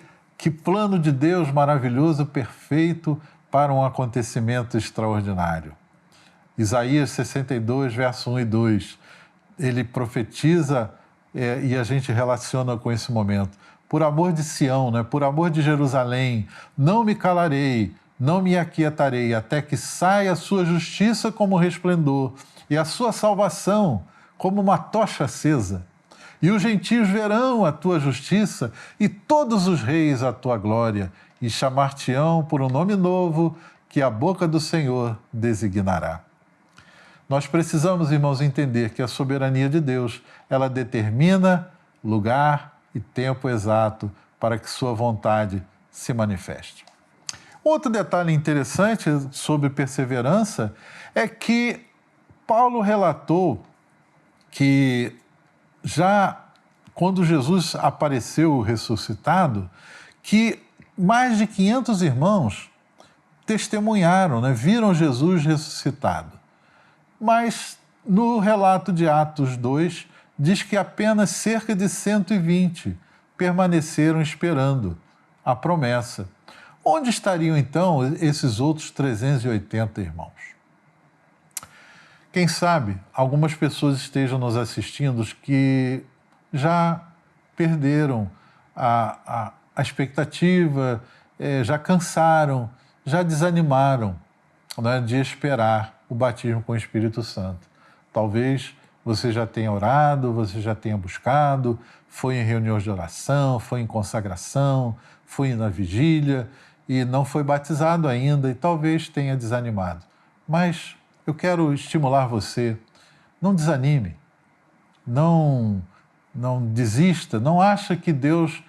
S1: plano de Deus maravilhoso, perfeito para um acontecimento extraordinário. Isaías 62, verso 1 e 2, ele profetiza e a gente relaciona com esse momento. Por amor de Sião, né? Por amor de Jerusalém, não me calarei, não me aquietarei, até que saia a sua justiça como resplendor e a sua salvação como uma tocha acesa. E os gentios verão a tua justiça e todos os reis a tua glória, e chamar-te-ão por um nome novo que a boca do Senhor designará. Nós precisamos, irmãos, entender que a soberania de Deus, ela determina lugar e tempo exato para que sua vontade se manifeste. Outro detalhe interessante sobre perseverança é que Paulo relatou que já quando Jesus apareceu ressuscitado, que mais de 500 irmãos testemunharam, né, viram Jesus ressuscitado. Mas no relato de Atos 2, diz que apenas cerca de 120 permaneceram esperando a promessa. Onde estariam, então, esses outros 380 irmãos? Quem sabe algumas pessoas estejam nos assistindo que já perderam a expectativa, já cansaram, já desanimaram, né, de esperar o batismo com o Espírito Santo. Talvez você já tenha orado, você já tenha buscado, foi em reuniões de oração, foi em consagração, foi na vigília e não foi batizado ainda e talvez tenha desanimado. Mas eu quero estimular você, não desanime, não desista, não acha que Deus,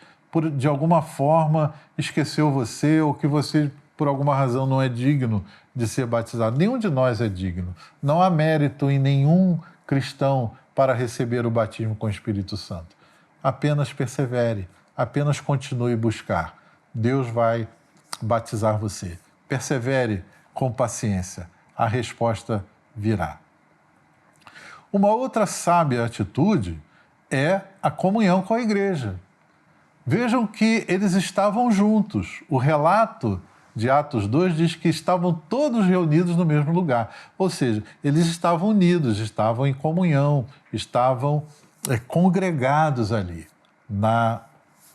S1: de alguma forma, esqueceu você ou que você, por alguma razão, não é digno de ser batizado. Nenhum de nós é digno. Não há mérito em nenhum cristão para receber o batismo com o Espírito Santo. Apenas persevere, apenas continue a buscar. Deus vai batizar você. Persevere com paciência. A resposta virá. Uma outra sábia atitude é a comunhão com a igreja. Vejam que eles estavam juntos. O relato de Atos 2 diz que estavam todos reunidos no mesmo lugar. Ou seja, eles estavam unidos, estavam em comunhão, estavam congregados ali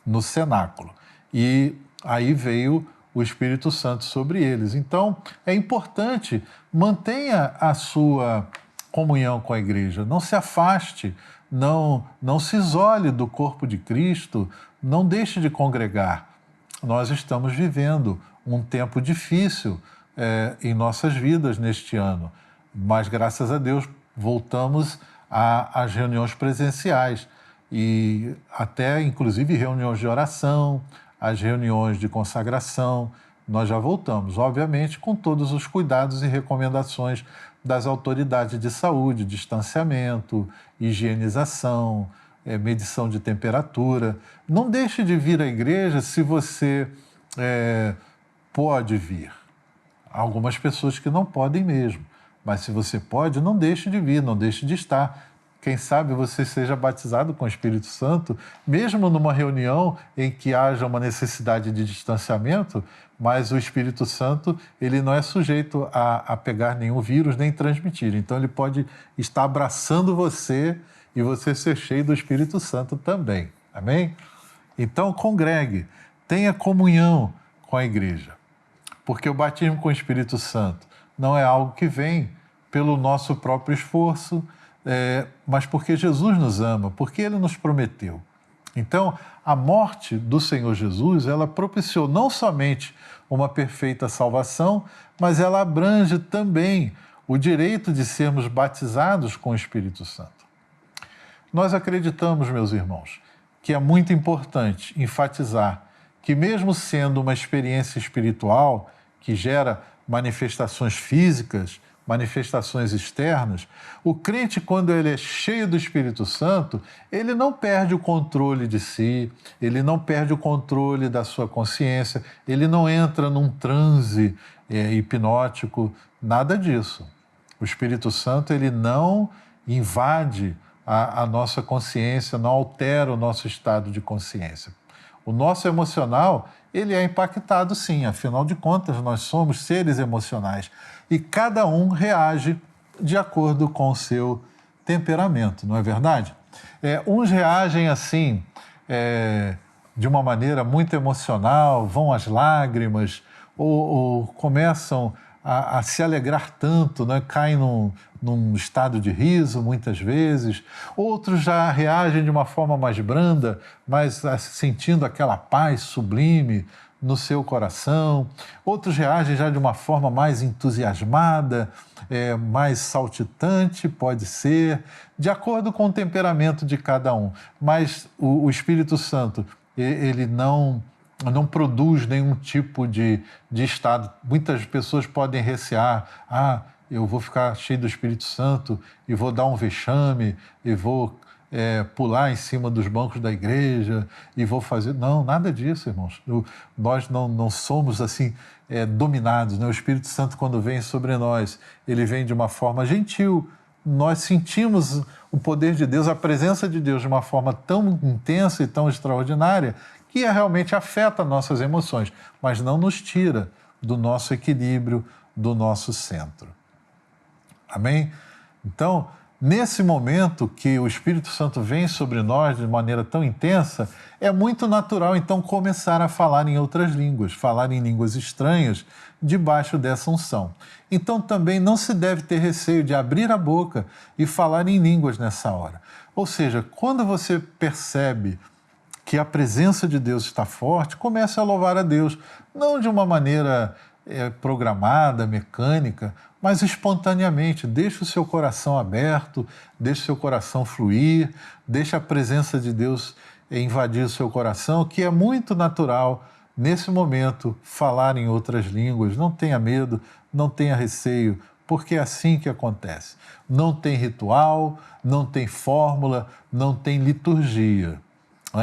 S1: no cenáculo. E aí veio o Espírito Santo sobre eles. Então, é importante, mantenha a sua comunhão com a igreja, não se afaste, não se isole do corpo de Cristo, não deixe de congregar. Nós estamos vivendo um tempo difícil em nossas vidas neste ano, mas graças a Deus voltamos às reuniões presenciais e até inclusive reuniões de oração, as reuniões de consagração, nós já voltamos, obviamente com todos os cuidados e recomendações das autoridades de saúde, distanciamento, higienização, medição de temperatura. Não deixe de vir à igreja se você pode vir. Há algumas pessoas que não podem mesmo, mas se você pode, não deixe de vir, não deixe de estar. Quem sabe você seja batizado com o Espírito Santo, mesmo numa reunião em que haja uma necessidade de distanciamento, mas o Espírito Santo ele não é sujeito a pegar nenhum vírus nem transmitir. Então ele pode estar abraçando você e você ser cheio do Espírito Santo também. Amém? Então congregue, tenha comunhão com a igreja, porque o batismo com o Espírito Santo não é algo que vem pelo nosso próprio esforço, mas porque Jesus nos ama, porque Ele nos prometeu. Então, a morte do Senhor Jesus, ela propiciou não somente uma perfeita salvação, mas ela abrange também o direito de sermos batizados com o Espírito Santo. Nós acreditamos, meus irmãos, que é muito importante enfatizar que mesmo sendo uma experiência espiritual que gera manifestações físicas, manifestações externas, o crente, quando ele é cheio do Espírito Santo, ele não perde o controle de si, ele não perde o controle da sua consciência, ele não entra num transe hipnótico, nada disso. O Espírito Santo, ele não invade a nossa consciência, não altera o nosso estado de consciência. O nosso emocional, ele é impactado sim, afinal de contas, nós somos seres emocionais e cada um reage de acordo com o seu temperamento, não é verdade? Uns reagem assim, de uma maneira muito emocional, vão às lágrimas ou começam a se alegrar tanto, né? Caem num estado de riso muitas vezes. Outros já reagem de uma forma mais branda, mas sentindo aquela paz sublime no seu coração. Outros reagem já de uma forma mais entusiasmada, mais saltitante, pode ser, de acordo com o temperamento de cada um. Mas o Espírito Santo, ele não produz nenhum tipo de estado. Muitas pessoas podem recear, eu vou ficar cheio do Espírito Santo e vou dar um vexame, e vou pular em cima dos bancos da igreja e vou fazer... Não, nada disso, irmãos. Nós não somos assim dominados, né? O Espírito Santo, quando vem sobre nós, ele vem de uma forma gentil, nós sentimos o poder de Deus, a presença de Deus de uma forma tão intensa e tão extraordinária que realmente afeta nossas emoções, mas não nos tira do nosso equilíbrio, do nosso centro. Amém? Então, nesse momento que o Espírito Santo vem sobre nós de maneira tão intensa, é muito natural então começar a falar em outras línguas, falar em línguas estranhas debaixo dessa unção. Então também não se deve ter receio de abrir a boca e falar em línguas nessa hora. Ou seja, quando você percebe que a presença de Deus está forte, comece a louvar a Deus, não de uma maneira programada, mecânica, mas espontaneamente. Deixe o seu coração aberto, deixe o seu coração fluir, deixe a presença de Deus invadir o seu coração, que é muito natural, nesse momento, falar em outras línguas. Não tenha medo, não tenha receio, porque é assim que acontece. Não tem ritual, não tem fórmula, não tem liturgia.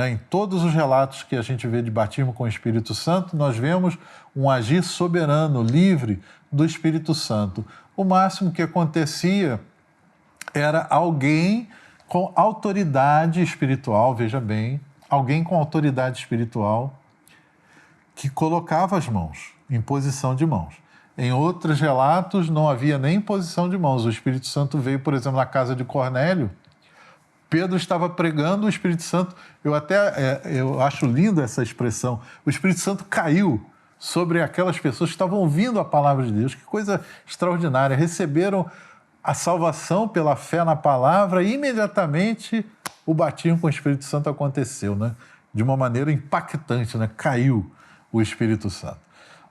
S1: Em todos os relatos que a gente vê de batismo com o Espírito Santo, nós vemos um agir soberano, livre do Espírito Santo. O máximo que acontecia era alguém com autoridade espiritual, veja bem, alguém com autoridade espiritual que colocava as mãos, em posição de mãos. Em outros relatos não havia nem posição de mãos. O Espírito Santo veio, por exemplo, na casa de Cornélio. Pedro estava pregando, o Espírito Santo, eu acho linda essa expressão, o Espírito Santo caiu sobre aquelas pessoas que estavam ouvindo a palavra de Deus. Que coisa extraordinária, receberam a salvação pela fé na palavra e imediatamente o batismo com o Espírito Santo aconteceu, né? De uma maneira impactante, né? Caiu o Espírito Santo.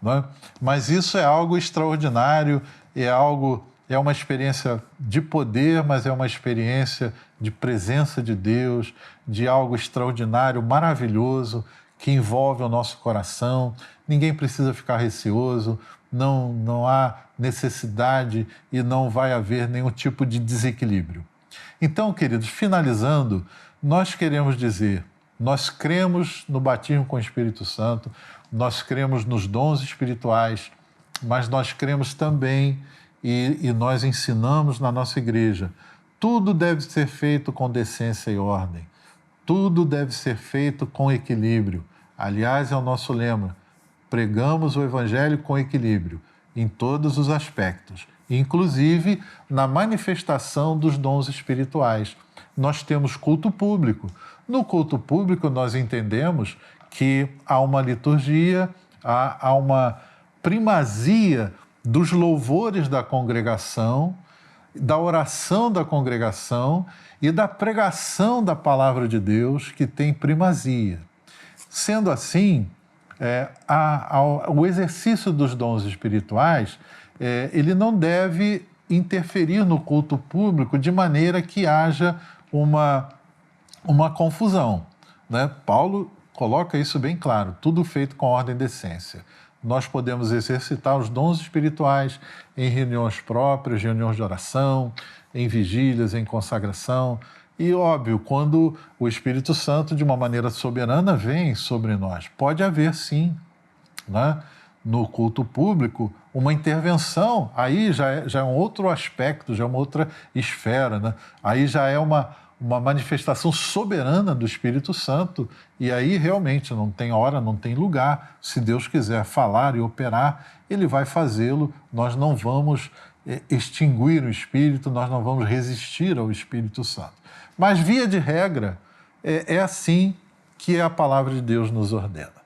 S1: Né? Mas isso é algo extraordinário, é uma experiência de poder, mas é uma experiência de presença de Deus, de algo extraordinário, maravilhoso, que envolve o nosso coração. Ninguém precisa ficar receoso, não há necessidade e não vai haver nenhum tipo de desequilíbrio. Então, queridos, finalizando, nós queremos dizer, nós cremos no batismo com o Espírito Santo, nós cremos nos dons espirituais, mas nós cremos também e nós ensinamos na nossa igreja, tudo deve ser feito com decência e ordem, tudo deve ser feito com equilíbrio. Aliás, é o nosso lema, pregamos o Evangelho com equilíbrio, em todos os aspectos, inclusive na manifestação dos dons espirituais. Nós temos culto público. No culto público, nós entendemos que há uma liturgia, há uma primazia dos louvores da congregação, da oração da congregação e da pregação da palavra de Deus, que tem primazia. Sendo assim, o exercício dos dons espirituais, ele não deve interferir no culto público de maneira que haja uma confusão. Né? Paulo coloca isso bem claro, tudo feito com ordem e decência. Nós podemos exercitar os dons espirituais em reuniões próprias, reuniões de oração, em vigílias, em consagração. E, óbvio, quando o Espírito Santo, de uma maneira soberana, vem sobre nós, pode haver, sim, né? No culto público, uma intervenção, aí já é um outro aspecto, já é uma outra esfera, né? Aí já é uma manifestação soberana do Espírito Santo, e aí realmente não tem hora, não tem lugar. Se Deus quiser falar e operar, Ele vai fazê-lo. Nós não vamos extinguir o Espírito, nós não vamos resistir ao Espírito Santo. Mas, via de regra, é assim que a palavra de Deus nos ordena.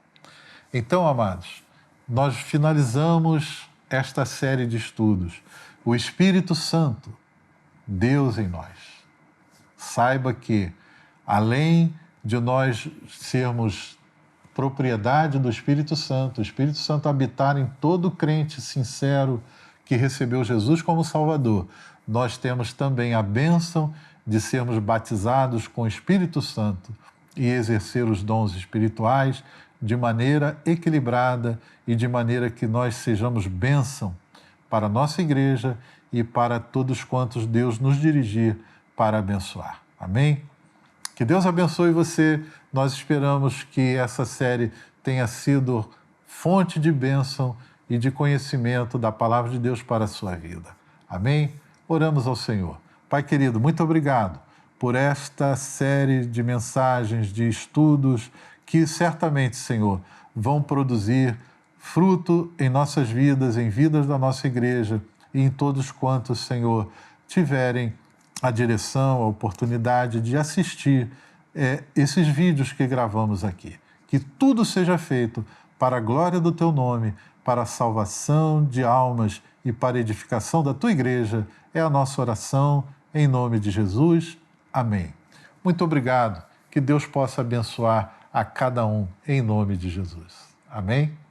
S1: Então, amados, nós finalizamos esta série de estudos. O Espírito Santo, Deus em nós. Saiba que, além de nós sermos propriedade do Espírito Santo, o Espírito Santo habitar em todo crente sincero que recebeu Jesus como Salvador, nós temos também a bênção de sermos batizados com o Espírito Santo e exercer os dons espirituais de maneira equilibrada e de maneira que nós sejamos bênção para a nossa igreja e para todos quantos Deus nos dirigir para abençoar. Amém? Que Deus abençoe você. Nós esperamos que essa série tenha sido fonte de bênção e de conhecimento da palavra de Deus para a sua vida. Amém? Oramos ao Senhor. Pai querido, muito obrigado por esta série de mensagens, de estudos que certamente, Senhor, vão produzir fruto em nossas vidas, em vidas da nossa igreja e em todos quantos, Senhor, tiverem a direção, a oportunidade de assistir esses vídeos que gravamos aqui. Que tudo seja feito para a glória do Teu nome, para a salvação de almas e para a edificação da Tua igreja. É a nossa oração, em nome de Jesus. Amém. Muito obrigado. Que Deus possa abençoar a cada um, em nome de Jesus. Amém?